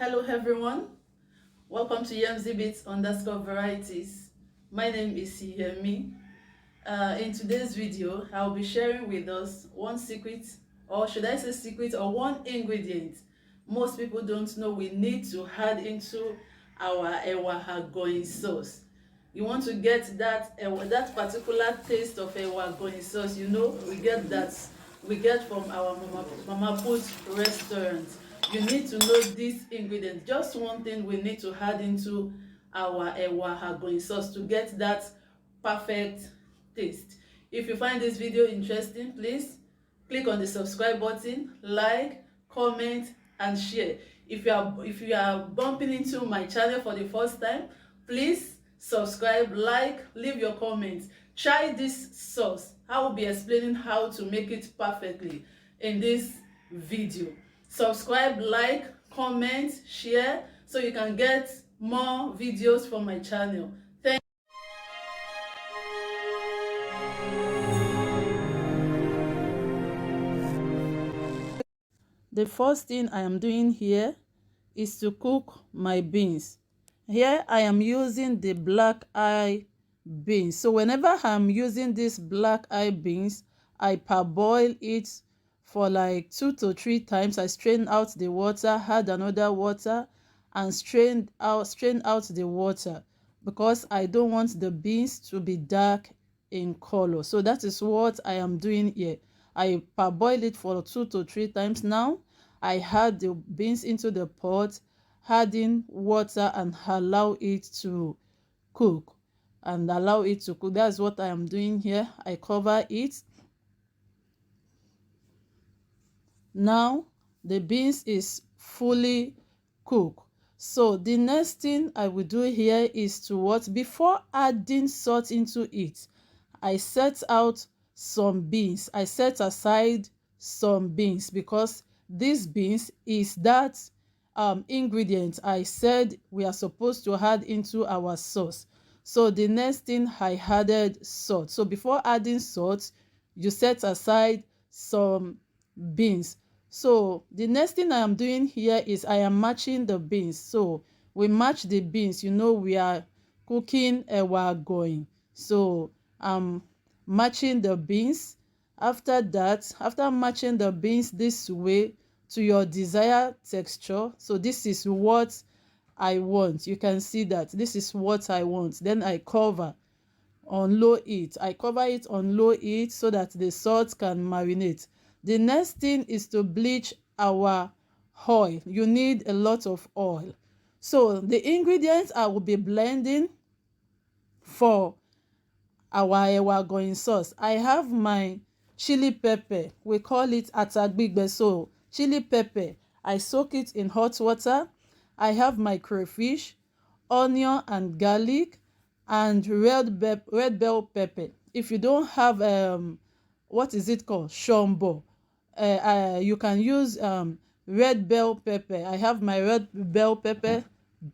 Hello everyone, welcome to YMZBits_varieties. My name is Yemi. In today's video, I'll be sharing with us one secret, or should I say secret, or one ingredient most people don't know we need to add into our EWA AGOYIN sauce. You want to get that particular taste of EWA AGOYIN sauce, we get from our mama put restaurant. You need to know this ingredient. Just one thing we need to add into our EWA AGOYIN sauce to get that perfect taste. If you find this video interesting, please click on the subscribe button, like, comment and share. If you are bumping into my channel for the first time, please subscribe, like, leave your comments. Try this sauce. I will be explaining how to make it perfectly in this video. Subscribe, like, comment, share so you can get more videos from my channel. The first thing I am doing here is to cook my beans. Here I am using the black eye beans. So whenever I'm using this black eye beans, I parboil it for like 2 to 3 times. I strain out the water, add another water, and strain out the water because I don't want the beans to be dark in color. So that is what I am doing here. I parboil it for 2 to 3 times. Now I add the beans into the pot, adding water and allow it to cook. That's what I am doing here. I cover it. Now the beans is fully cooked. So the next thing I will do here is to before adding salt into it, I set out some beans. I set aside some beans because this beans is that ingredient I said we are supposed to add into our sauce. So the next thing I added salt. So before adding salt, you set aside some beans. So the next thing I am doing here is I am matching the beans. So we match the beans. We are cooking EWA AGOYIN. So I'm matching the beans. After that, after matching the beans this way to your desired texture, so this is what I want. You can see that this is what I want. Then I cover on low heat. I cover it on low heat so that the salt can marinate. The next thing is to bleach our oil. You need a lot of oil. So the ingredients I will be blending for our EWA AGOYIN sauce. I have my chili pepper. We call it atagbigbe. So chili pepper, I soak it in hot water. I have my crayfish, onion and garlic, and red bell pepper. If you don't have what is it called, shombo, you can use red bell pepper. I have my red bell pepper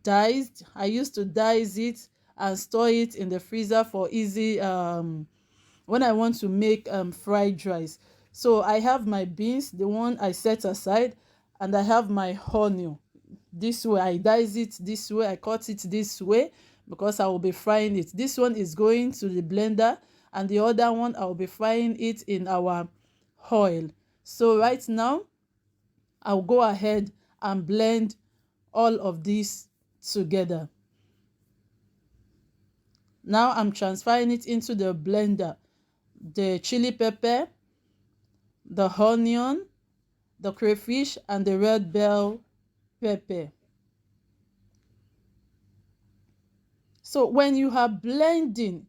diced. I used to dice it and store it in the freezer for easy when I want to make fried rice. So I have my beans, the one I set aside, and I have my onion. This way I dice it this way, I cut it this way because I will be frying it. This one is going to the blender and the other one I will be frying it in our oil. So right now I'll go ahead and blend all of this together. Now I'm transferring it into the blender. The chili pepper, the onion, the crayfish, and the red bell pepper. So when you are blending,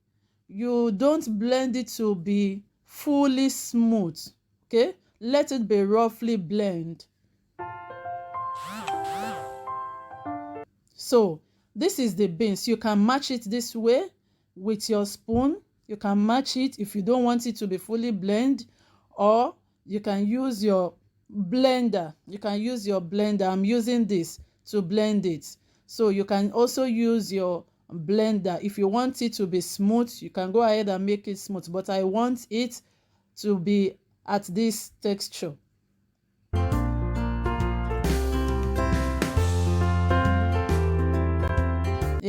you don't blend it to be fully smooth. Okay, let it be roughly blend. So this is the beans. You can match it this way with your spoon. You can match it if you don't want it to be fully blend, or you can use your blender. I'm using this to blend it. So you can also use your blender. If you want it to be smooth, you can go ahead and make it smooth, but I want it to be at this texture.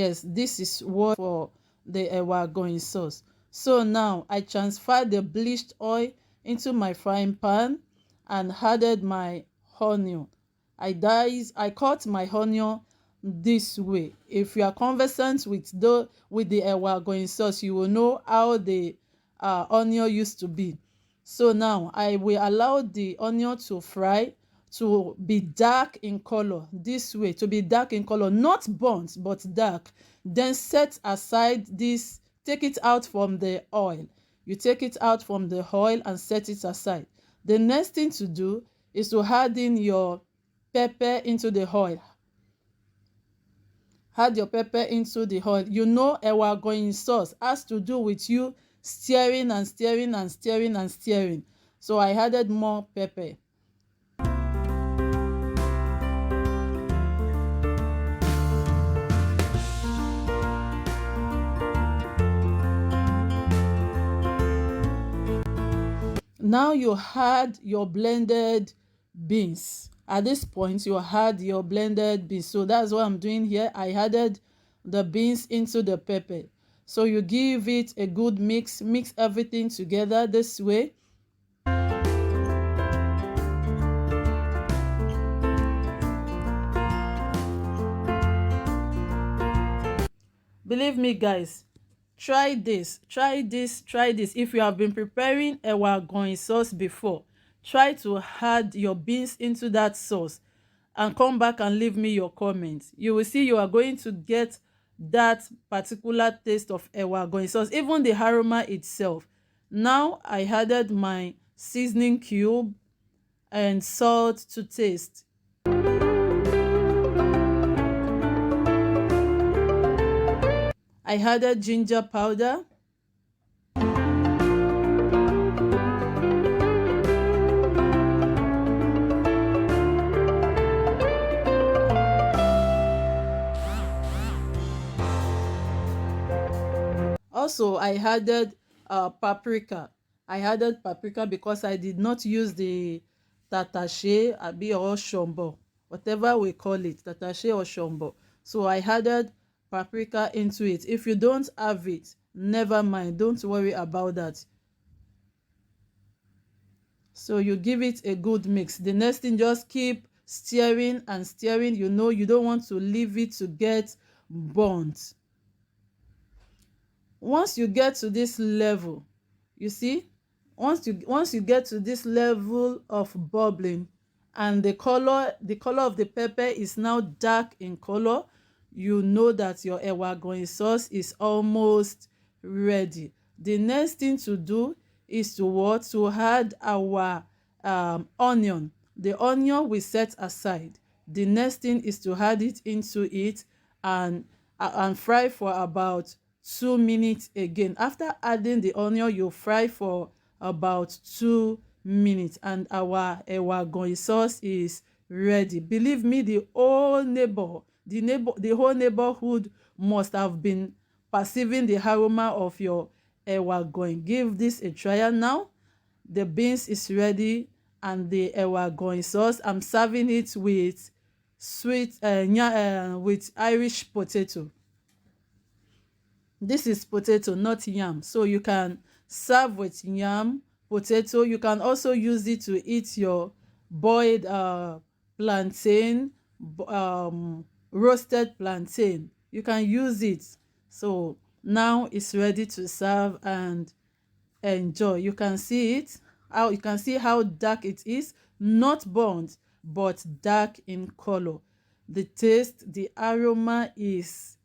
Yes, this is what for the ewa agoyin sauce. So now I transferred the bleached oil into my frying pan and added my onion. I cut my onion this way. If you are conversant with the ewa agoyin sauce, you will know how the onion used to be. So now I will allow the onion to fry, to be dark in color this way, to be dark in color, not burnt but dark. Then set aside this, take it out from the oil. You take it out from the oil and set it aside. The next thing to do is to add in your pepper into the oil. Add your pepper into the oil. You know ewa agoyin sauce has to do with you stirring and stirring and stirring and stirring. So I added more pepper. Now you add your blended beans. At this point, you add your blended beans. So that's what I'm doing here. I added the beans into the pepper. So you give it a good mix everything together this way. Believe me, guys, try this. If you have been preparing ewa agoyin sauce before, try to add your beans into that sauce and come back and leave me your comments. You will see you are going to get that particular taste of ewa agoyin sauce, even the aroma itself. Now I added my seasoning cube and salt to taste. I added ginger powder. Also, I added paprika. I added paprika because I did not use the tatashe abi or shombo, whatever we call it, tatashe or shombo. So I added paprika into it. If you don't have it, never mind, don't worry about that. So you give it a good mix. The next thing, just keep stirring and stirring. You know you don't want to leave it to get burnt. Once you get to this level, you see, once you get to this level of bubbling and the color of the pepper is now dark in color, you know that your ewa agoyin sauce is almost ready. The next thing to do is to add our onion. The onion we set aside. The next thing is to add it into it and fry for about 2 minutes again. After adding the onion, you fry for about 2 minutes and our ewa agoyin sauce is ready. Believe me, the whole neighborhood must have been perceiving the aroma of your ewa agoyin. Give this a trial now. The beans is ready and the ewa agoyin sauce. I'm serving it with with Irish potato. This is potato, not yam. So you can serve with yam, potato. You can also use it to eat your boiled plantain, roasted plantain. You can use it. So now it's ready to serve and enjoy. You can see it. You can see how dark it is. Not burnt, but dark in color. The taste, the aroma is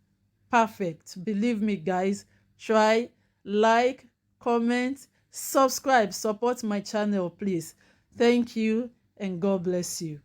perfect. Believe me, guys. Try, like, comment, subscribe, support my channel, please. Thank you and God bless you.